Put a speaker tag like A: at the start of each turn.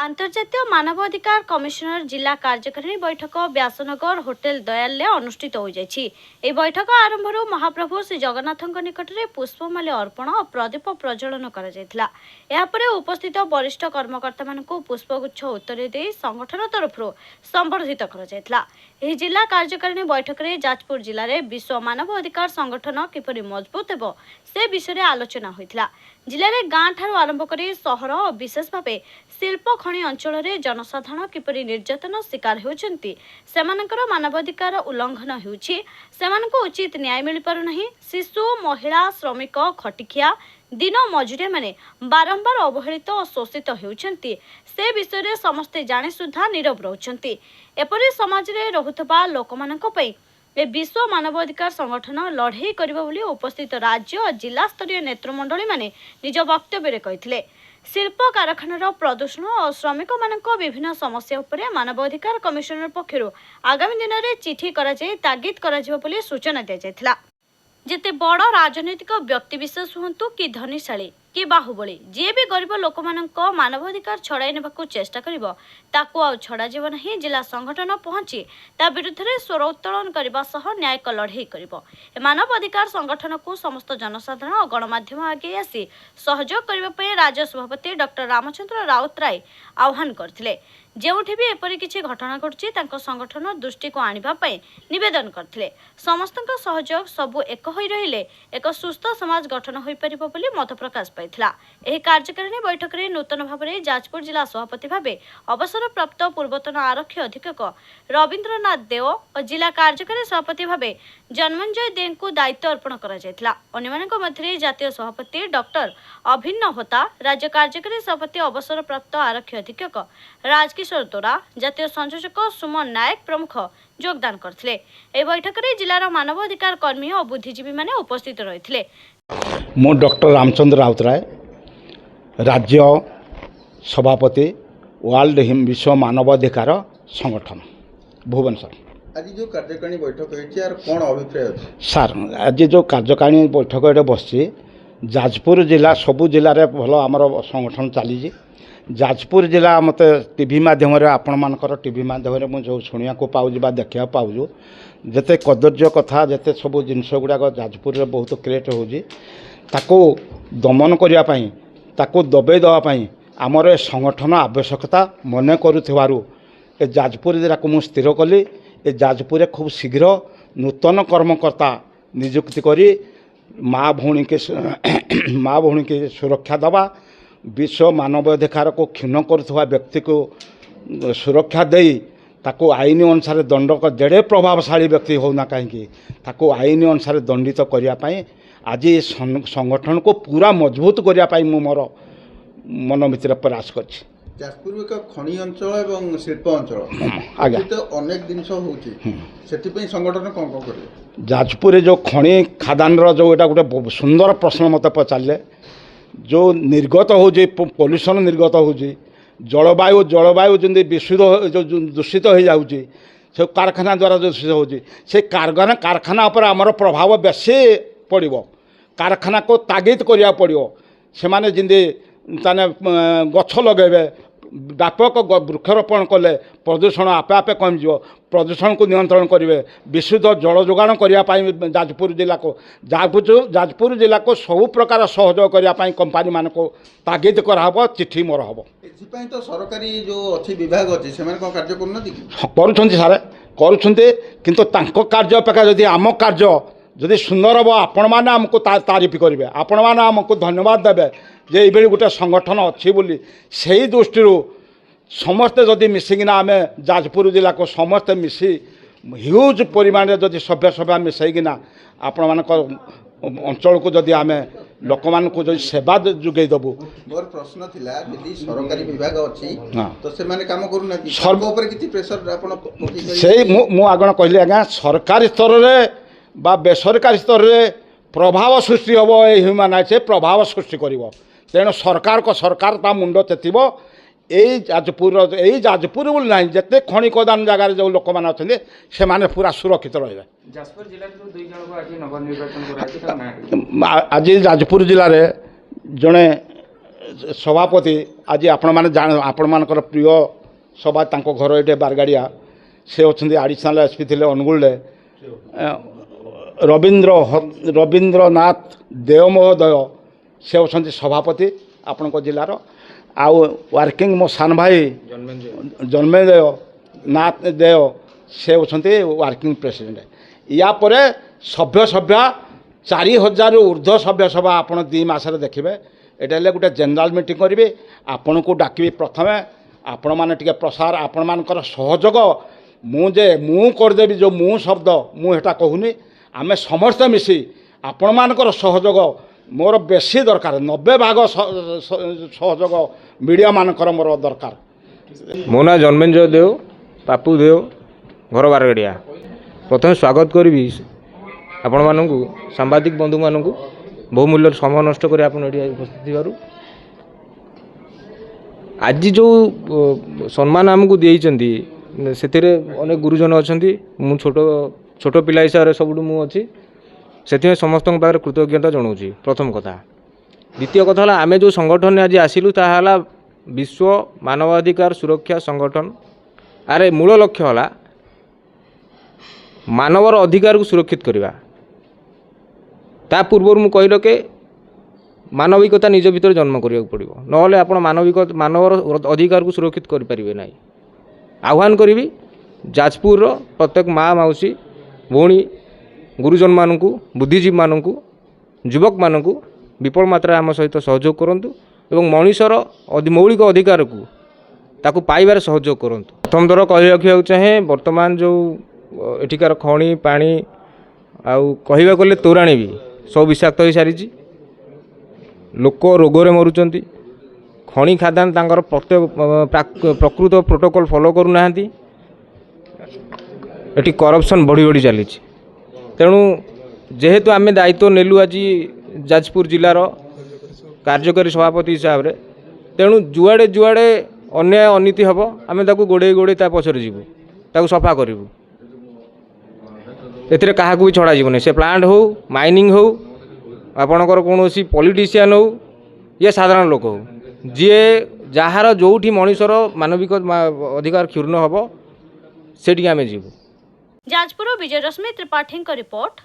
A: আন্তর্জাতীয় মানবাধিকার কমিশনের জিলা কার্যকারিণী বৈঠক ব্যাসনগর হোটেল দয়ালে অনুষ্ঠিত হয়েছে। এই বৈঠক আরম্ভর মহাপ্রভু শ্রী জগন্নাথ নিকটরে পুষ্পমাল্য অর্পণ ও প্রদীপ প্রজ্বলন করা যাইতিলা। এরপরে উপস্থিত বরিষ্ঠ কর্মকর্তা মানকু পুষ্পগুচ্ছ উত্তরে দিয়ে সংগঠন তরফর সম্বর্ধিত করা যাইতিলা। এই জিলা কার্যকারিণী বৈঠকরে যাজপুর জিলার বিশ্ব মানব অধিকার সংগঠন কিপরি মজবুত ହେବ সে বিষয়ে আলোচনা হয়েছিল। জিলার গাঁ ঠার আরম্ভ করে সহর ও বিশেষ ভাবে শিল্প খনি অঞ্চলের জনসাধারণ কিপরি নির্যাতন শিকার হেউଛନ୍ତି, সেমানଙ୍କର মানবাধিকার উল্লঙ্ঘন ହେଉଛି, ସେମାନଙ୍କୁ ଉଚିତ ନ୍ୟାୟ ମିଳିପାରୁନାହିଁ। ଶିଶୁ, ମହିଳା, ଶ୍ରମିକ, ଖଟିଖିଆ, ଦିନ ମଜୁରିଆ ମାନେ ବାରମ୍ବାର ଅବହେଳିତ ଓ ଶୋଷିତ ହେଉଛନ୍ତି, ସେ ବିଷୟରେ ସମସ୍ତେ ଜାଣି ସୁଦ୍ଧା ନୀରବ ରହୁଛନ୍ତି। ଏପରି ସମାଜରେ ରହୁଥିବା ଲୋକମାନଙ୍କ ପାଇଁ ଏ ବିଶ୍ୱ ମାନବାଧିକାର ସଂଗଠନ ଲଢ଼େଇ କରିବ ବୋଲି ଉପସ୍ଥିତ ରାଜ୍ୟ ଓ ଜିଲ୍ଲା ସ୍ତରୀୟ ନେତୃମଣ୍ଡଳୀ ମାନେ ନିଜ ବକ୍ତବ୍ୟରେ କହିଥିଲେ। ଶିଳ୍ପ କାରଖାନାର ପ୍ରଦୂଷଣ ଓ ଶ୍ରମିକମାନଙ୍କ ବିଭିନ୍ନ ସମସ୍ୟା ଉପରେ ମାନବାଧିକାର କମିଶନର ପକ୍ଷରୁ ଆଗାମୀ ଦିନରେ ଚିଠି କରାଯାଇ ତାଗିଦ କରାଯିବ ବୋଲି ସୂଚନା ଦିଆଯାଇଥିଲା। ଯେତେ ବଡ଼ ରାଜନୈତିକ ବ୍ୟକ୍ତିବିଶେଷ ହୁଅନ୍ତୁ କି ଧନୀଶାଳୀ କି ବାହୁବଳୀ, ଯିଏ ବି ଗରିବ ଲୋକମାନଙ୍କ ମାନବାଧିକାର ଛଡ଼ାଇ ନେବାକୁ ଚେଷ୍ଟା କରିବ ତାକୁ ଆଉ ଛଡ଼ାଯିବ ନାହିଁ। ଜିଲ୍ଲା ସଂଗଠନ ପହଞ୍ଚି ତା ବିରୁଦ୍ଧରେ ସ୍ୱର ଉତ୍ତୋଳନ କରିବା ସହ ନ୍ୟାୟିକ ଲଢ଼େଇ କରିବ। ଏ ମାନବ ଅଧିକାର ସଂଗଠନକୁ ସମସ୍ତ ଜନସାଧାରଣ ଓ ଗଣମାଧ୍ୟମ ଆଗେଇ ଆସି ସହଯୋଗ କରିବା ପାଇଁ ରାଜ୍ୟ ସଭାପତି ଡକ୍ଟର ରାମଚନ୍ଦ୍ର ରାଉତରାୟ ଆହ୍ୱାନ କରିଥିଲେ। ଯେଉଁଠି ବି ଏପରି କିଛି ଘଟଣା ଘଟୁଛି ତାଙ୍କ ସଂଗଠନ ଦୃଷ୍ଟିକୁ ଆଣିବା ପାଇଁ ନିବେଦନ କରିଥିଲେ। ସମସ୍ତଙ୍କ ସହଯୋଗ ସବୁ ଏକ ହୋଇ ରହିଲେ ଏକ ସୁସ୍ଥ ସମାଜ ଗଠନ ହୋଇପାରିବ ବୋଲି ମତ ପ୍ରକାଶ ପାଇଥିଲା। ଏହି କାର୍ଯ୍ୟକାରିଣୀ ବୈଠକରେ ନୂତନ ଭାବରେ ଯାଜପୁର ଜିଲ୍ଲା ସଭାପତି ଭାବେ ଅବସରପ୍ରାପ୍ତ ପୂର୍ବତନ ଆରକ୍ଷୀ ଅଧୀକ୍ଷକ ରବୀନ୍ଦ୍ରନାଥ ଦେଓ ଓ ଜିଲ୍ଲା କାର୍ଯ୍ୟକାରୀ ସଭାପତି ଭାବେ ଜନ୍ମଞ୍ଜୟ ଦେଙ୍କୁ ଦାୟିତ୍ୱ ଅର୍ପଣ କରାଯାଇଥିଲା। ଅନ୍ୟମାନଙ୍କ ମଧ୍ୟରେ ଜାତୀୟ ସଭାପତି ଡକ୍ଟର ଅଭିନ୍ନ ହୋତା, ରାଜ୍ୟ କାର୍ଯ୍ୟକାରୀ ସଭାପତି ଅବସରପ୍ରାପ୍ତ ଆରକ୍ଷୀ ଅଧୀକ୍ଷକ ରାଜକିଶୋର ତୋରା, ଜାତୀୟ ସଂଯୋଜକ ସୁମନ ନାୟକ ପ୍ରମୁଖ ଯୋଗଦାନ କରିଥିଲେ। ଏହି ବୈଠକରେ ଜିଲ୍ଲାର ମାନବ ଅଧିକାର କର୍ମୀ ଓ ବୁଦ୍ଧିଜୀବୀ ମାନେ ଉପସ୍ଥିତ ରହିଥିଲେ।
B: ମୁଁ ଡକ୍ଟର ରାମଚନ୍ଦ୍ର ରାଉତରାୟ, ରାଜ୍ୟ ସଭାପତି ୱାର୍ଲଡ ବିଶ୍ୱ ମାନବାଧିକାର ସଂଗଠନ ଭୁବନେଶ୍ୱର।
C: ଆଜି ଯେଉଁ କାର୍ଯ୍ୟକାରିଣୀ ବୈଠକ ହୋଇଛି ଏହାର କ'ଣ ଅଭିପ୍ରାୟ ଅଛି?
B: ସାର୍, ଆଜି ଯେଉଁ କାର୍ଯ୍ୟକାରିଣୀ ବୈଠକ ଏଠି ବସିଛି, ଯାଜପୁର ଜିଲ୍ଲା ସବୁ ଜିଲ୍ଲାରେ ଭଲ ଆମର ସଂଗଠନ ଚାଲିଛି। ଯାଜପୁର ଜିଲ୍ଲା ମୋତେ ଟିଭି ମାଧ୍ୟମରେ ଆପଣମାନଙ୍କର ଟିଭି ମାଧ୍ୟମରେ ମୁଁ ଯେଉଁ ଶୁଣିବାକୁ ପାଉଛି ବା ଦେଖିବାକୁ ପାଉଛୁ, ଯେତେ କଦର୍ଯ୍ୟ କଥା, ଯେତେ ସବୁ ଜିନିଷ ଗୁଡ଼ାକ ଯାଜପୁରରେ ବହୁତ କ୍ରିଏଟ୍ ହେଉଛି, ତାକୁ ଦମନ କରିବା ପାଇଁ, ତାକୁ ଦବେଇ ଦେବା ପାଇଁ ଆମର ଏ ସଂଗଠନ ଆବଶ୍ୟକତା ମନେ କରୁଥିବାରୁ ଏ ଯାଜପୁର ଜିଲ୍ଲାକୁ ମୁଁ ସ୍ଥିର କଲି। ଏ ଯାଜପୁରରେ ଖୁବ୍ ଶୀଘ୍ର ନୂତନ କର୍ମକର୍ତ୍ତା ନିଯୁକ୍ତି କରି ମା' ଭଉଣୀକି ସୁରକ୍ଷା ଦେବା, ବିଶ୍ୱ ମାନବାଧିକାରକୁ କ୍ଷୁଣ୍ଣ କରୁଥିବା ବ୍ୟକ୍ତିକୁ ସୁରକ୍ଷା ଦେଇ ତାକୁ ଆଇନ ଅନୁସାରେ ଦଣ୍ଡ, ଯେଡ଼େ ପ୍ରଭାବଶାଳୀ ବ୍ୟକ୍ତି ହେଉନା କାହିଁକି, ତାକୁ ଆଇନ ଅନୁସାରେ ଦଣ୍ଡିତ କରିବା ପାଇଁ ଆଜି ସଂଗଠନକୁ ପୁରା ମଜବୁତ କରିବା ପାଇଁ ମୁଁ ମୋର ମନ ଭିତରେ ପ୍ରୟାସ କରିଛି।
C: ଯାଜପୁର ଏକ ଖଣି ଅଞ୍ଚଳ ଏବଂ ଶିଳ୍ପ ଅଞ୍ଚଳ,
B: ଆଜ୍ଞା,
C: ଅନେକ ଜିନିଷ ହେଉଛି, ସେଥିପାଇଁ ସଂଗଠନ କ'ଣ କ'ଣ କରିବ?
B: ଯାଜପୁରରେ ଯେଉଁ ଖଣି ଖାଦାନର ଯେଉଁ ଏଇଟା ଗୋଟେ ସୁନ୍ଦର ପ୍ରଶ୍ନ ମୋତେ ପଚାରିଲେ। ଯେଉଁ ନିର୍ଗତ ହେଉଛି, ପଲ୍ୟୁସନ୍ ନିର୍ଗତ ହେଉଛି, ଜଳବାୟୁ ଯେମିତି ବିଶୁଦ୍ଧ ଯେଉଁ ଦୂଷିତ ହୋଇଯାଉଛି, ସେ କାରଖାନା ଦ୍ୱାରା ଦୂଷିତ ହେଉଛି, ସେ କାରଖାନା ଉପରେ ଆମର ପ୍ରଭାବ ବେଶୀ ପଡ଼ିବ। କାରଖାନାକୁ ତାଗିଦ କରିବାକୁ ପଡ଼ିବ। ସେମାନେ ଯେମିତି ତାମାନେ ଗଛ ଲଗାଇବେ, ବ୍ୟାପକ ବୃକ୍ଷରୋପଣ କଲେ ପ୍ରଦୂଷଣ ଆପେ ଆପେ କମିଯିବ। ପ୍ରଦୂଷଣକୁ ନିୟନ୍ତ୍ରଣ କରିବେ, ବିଶୁଦ୍ଧ ଜଳ ଯୋଗାଣ କରିବା ପାଇଁ ଯାଜପୁର ଜିଲ୍ଲାକୁ ସବୁ ପ୍ରକାର ସହଯୋଗ କରିବା ପାଇଁ କମ୍ପାନୀମାନଙ୍କୁ ତାଗିଦ କରାହେବ, ଚିଠି ମୋର ହେବ।
C: ଏଥିପାଇଁ ତ ସରକାରୀ ଯେଉଁ ଅଛି ବିଭାଗ ଅଛି, ସେମାନେ କ'ଣ କାର୍ଯ୍ୟ କରୁନାହାନ୍ତି କି?
B: କରୁଛନ୍ତି ସାର୍, କରୁଛନ୍ତି, କିନ୍ତୁ ତାଙ୍କ କାର୍ଯ୍ୟ ଅପେକ୍ଷା ଯଦି ଆମ କାର୍ଯ୍ୟ ଯଦି ସୁନ୍ଦର ହେବ, ଆପଣମାନେ ଆମକୁ ତାରିଫ କରିବେ, ଆପଣମାନେ ଆମକୁ ଧନ୍ୟବାଦ ଦେବେ ଯେ ଏଇଭଳି ଗୋଟେ ସଂଗଠନ ଅଛି ବୋଲି। ସେହି ଦୃଷ୍ଟିରୁ ସମସ୍ତେ ଯଦି ମିଶିକିନା ଆମେ ଯାଜପୁର ଜିଲ୍ଲାକୁ ସମସ୍ତେ ମିଶି ହ୍ୟୁଜ୍ ପରିମାଣରେ ଯଦି ସଭ୍ୟ ମିଶାଇକିନା ଆପଣମାନଙ୍କ ଅଞ୍ଚଳକୁ ଯଦି ଆମେ ଲୋକମାନଙ୍କୁ ଯଦି ସେବା ଯୋଗାଇ ଦେବୁ।
C: ମୋର ପ୍ରଶ୍ନ ଥିଲା, ଯଦି ସରକାରୀ ବିଭାଗ ଅଛି ତ ସେମାନେ କାମ କରୁନାହାନ୍ତି, ସର୍ବ ଉପରେ କିଛି ପ୍ରେସର ଆପଣ?
B: ସେଇ ମୁଁ ଆଗଣ କହିଲି ଆଜ୍ଞା, ସରକାରୀ ସ୍ତରରେ ବା ବେସରକାରୀ ସ୍ତରରେ ପ୍ରଭାବ ସୃଷ୍ଟି ହେବ। এই ହ୍ୟୁମାନ୍ ରାଇଟ୍ସ ପ୍ରଭାବ ସୃଷ୍ଟି କରିବ। ତେଣୁ ସରକାର ତା ମୁଣ୍ଡ ତେତିବ। এই ଯାଜପୁର ବୋଲି ନାହିଁ, ଯେତେ ଖଣି ଖୋଦାନ ଜାଗାରେ ଯେଉଁ ଲୋକମାନେ ଅଛନ୍ତି ସେମାନେ ପୁରା ସୁରକ୍ଷିତ ରହିବେ। ଆଜି ଯାଜପୁର ଜିଲ୍ଲାରେ ଜଣେ ସଭାପତି ଆଜି ଆପଣମାନଙ୍କର ପ୍ରିୟ ସଭା ତାଙ୍କ ଘର ଏଠି ବାରଗାଡ଼ିଆ ସେ ଅଛନ୍ତି ଆଡ଼ିସନାଲ୍ ଏସ୍ପି ଥିଲେ ଅନୁଗୁଳରେ ରବୀନ୍ଦ୍ରନାଥ ଦେଓ ମହୋଦୟ ସେ ଅଛନ୍ତି ସଭାପତି ଆପଣଙ୍କ ଜିଲ୍ଲାର ଆଉ ୱାର୍କିଂ ମୋ ସାନ ଭାଇ ଜନ୍ମେଦେୟ ନାଥ ଦେଓ ସେ ଅଛନ୍ତି ୱାର୍କିଂ ପ୍ରେସିଡେଣ୍ଟ। ୟା ପରେ ସଭ୍ୟ 4000ରୁ ଉର୍ଦ୍ଧ୍ୱ ସଭ୍ୟ ସଭା ଆପଣ 2 ମାସରେ ଦେଖିବେ। ଏଇଟା ହେଲେ ଗୋଟେ ଜେନେରାଲ୍ ମିଟିଂ କରିବେ ଆପଣଙ୍କୁ ଡାକିବି ପ୍ରଥମେ ଆପଣମାନେ ଟିକେ ପ୍ରସାର ଆପଣମାନଙ୍କର ସହଯୋଗ ମୁଁ କରିଦେବି ଯେଉଁ ମୁଁ ଶବ୍ଦ ମୁଁ ହେଟା କହୁନି ଆମେ ସମସ୍ତେ ମିଶି ଆପଣମାନଙ୍କର ସହଯୋଗ ମୋର ବେଶୀ ଦରକାର 90% ସହଯୋଗ ମିଡ଼ିଆମାନଙ୍କର ମୋର ଦରକାର।
D: ମୋ ନାଁ ଜନ୍ମେଞ୍ଜୟ ଦେଓ ପାପୁ ଦେଓ ଘର ବାରଗାଡ଼ିଆ। ପ୍ରଥମେ ସ୍ୱାଗତ କରିବି ଆପଣମାନଙ୍କୁ ସାମ୍ବାଦିକ ବନ୍ଧୁମାନଙ୍କୁ ବହୁମୂଲ୍ୟର ସମୟ ନଷ୍ଟ କରି ଆପଣ ଏଠି ଉପସ୍ଥିତ ଥିବାରୁ। ଆଜି ଯେଉଁ ସମ୍ମାନ ଆମକୁ ଦେଇଛନ୍ତି ସେଥିରେ ଅନେକ ଗୁରୁଜନ ଅଛନ୍ତି। ମୁଁ ଛୋଟ ପିଲା ହିସାବରେ ସବୁଠୁ ମୁଁ ଅଛି, ସେଥିପାଇଁ ସମସ୍ତଙ୍କ ପାଖରେ କୃତଜ୍ଞତା ଜଣାଉଛି ପ୍ରଥମ କଥା। ଦ୍ୱିତୀୟ କଥା ହେଲା ଆମେ ଯେଉଁ ସଂଗଠନରେ ଆଜି ଆସିଲୁ ତାହା ହେଲା ବିଶ୍ୱ ମାନବାଧିକାର ସୁରକ୍ଷା ସଂଗଠନ। ଆରେ ମୂଳ ଲକ୍ଷ୍ୟ ହେଲା ମାନବର ଅଧିକାରକୁ ସୁରକ୍ଷିତ କରିବା। ତା ପୂର୍ବରୁ ମୁଁ କହିଲ କି ମାନବିକତା ନିଜ ଭିତରେ ଜନ୍ମ କରିବାକୁ ପଡ଼ିବ, ନହେଲେ ଆପଣ ମାନବର ଅଧିକାରକୁ ସୁରକ୍ଷିତ କରିପାରିବେ ନାହିଁ। ଆହ୍ୱାନ କରିବି ଯାଜପୁରର ପ୍ରତ୍ୟେକ ମା' ମାଉସୀ ଭଉଣୀ ଗୁରୁଜନମାନଙ୍କୁ ବୁଦ୍ଧିଜୀବୀମାନଙ୍କୁ ଯୁବକମାନଙ୍କୁ ବିପୁଳ ମାତ୍ରାରେ ଆମ ସହିତ ସହଯୋଗ କରନ୍ତୁ ଏବଂ ମଣିଷର ମୌଳିକ ଅଧିକାରକୁ ତାକୁ ପାଇବାରେ ସହଯୋଗ କରନ୍ତୁ। ପ୍ରଥମ ଥର କହି ରଖିବାକୁ ଚାହେଁ ବର୍ତ୍ତମାନ ଯେଉଁ ଏଠିକାର ଖଣି ପାଣି ଆଉ କହିବାକୁ ଗଲେ ତୋରାଣି ବି ସବୁ ବିଷାକ୍ତ ହୋଇସାରିଛି। ଲୋକ ରୋଗରେ ମରୁଛନ୍ତି। ଖଣି ଖାଦାନ ତାଙ୍କର ପ୍ରକୃତ ପ୍ରୋଟୋକଲ୍ ଫଲୋ କରୁନାହାନ୍ତି। ଏଠି କରପସନ୍ ବଢ଼ି ବଢ଼ି ଚାଲିଛି। ତେଣୁ ଯେହେତୁ ଆମେ ଦାୟିତ୍ୱ ନେଲୁ ଆଜି ଯାଜପୁର ଜିଲ୍ଲାର କାର୍ଯ୍ୟକାରୀ ସଭାପତି ହିସାବରେ, ତେଣୁ ଯୁଆଡ଼େ ଅନ୍ୟାୟ ଅନୀତି ହେବ ଆମେ ତାକୁ ଗୋଡ଼େଇ ତା ପଛରେ ଯିବୁ, ତାକୁ ସଫା କରିବୁ। ଏଥିରେ କାହାକୁ ବି ଛଡ଼ାଯିବନି। ସେ ପ୍ଲାଣ୍ଟ ହେଉ ମାଇନିଂ ହେଉ ଆପଣଙ୍କର କୌଣସି ପଲିଟିସିଆନ୍ ହେଉ ଇଏ ସାଧାରଣ ଲୋକ ହେଉ, ଯିଏ ଯାହାର ଯେଉଁଠି ମଣିଷର ମାନବିକ ଅଧିକାର କ୍ଷୁର୍ଣ୍ଣ ହେବ ସେଠିକି ଆମେ ଯିବୁ।
A: ଯାଜପୁର ବିଜୟରଶ୍ମି ତ୍ରିପାଠୀଙ୍କ ରିପୋର୍ଟ।